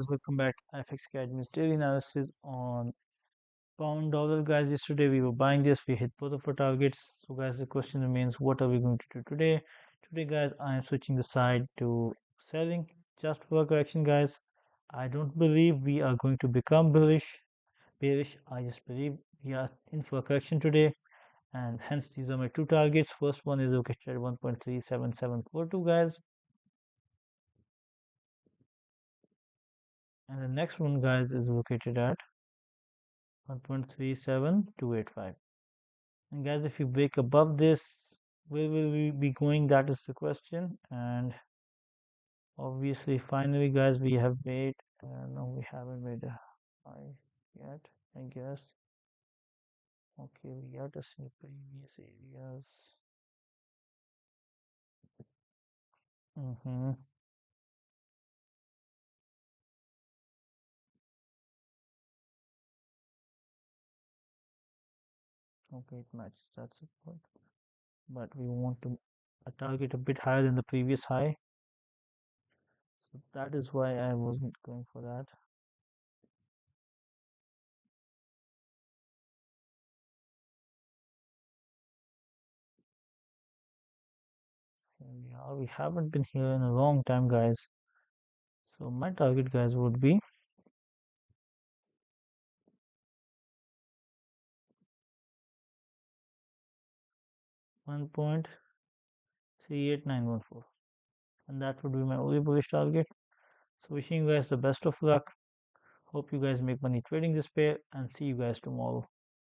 welcome back to IFX Academy's daily analysis on pound dollar. Guys, yesterday we were buying this, we hit both of our targets. So, guys, the question remains, what are we going to do today? Today, guys, I am switching the side to selling just for a correction, guys. I don't believe we are going to become bearish. I just believe we are in for a correction today, and hence these are my two targets. First one is located at 1.37742, guys, and the next one, guys, is located at 1.37285. And guys, if you break above this, where will we be going? That is the question. And obviously, finally, guys, we have made no, we haven't made a high yet, I guess. Okay, we are testing the previous areas. Okay, it matches, that's the point, but we want to a target a bit higher than the previous high, so that is why I wasn't going for that. Yeah, we haven't been here in a long time, guys. So my target, guys, would be 1.38914, and that would be my only bullish target. So wishing you guys the best of luck. Hope you guys make money trading this pair, and see you guys tomorrow.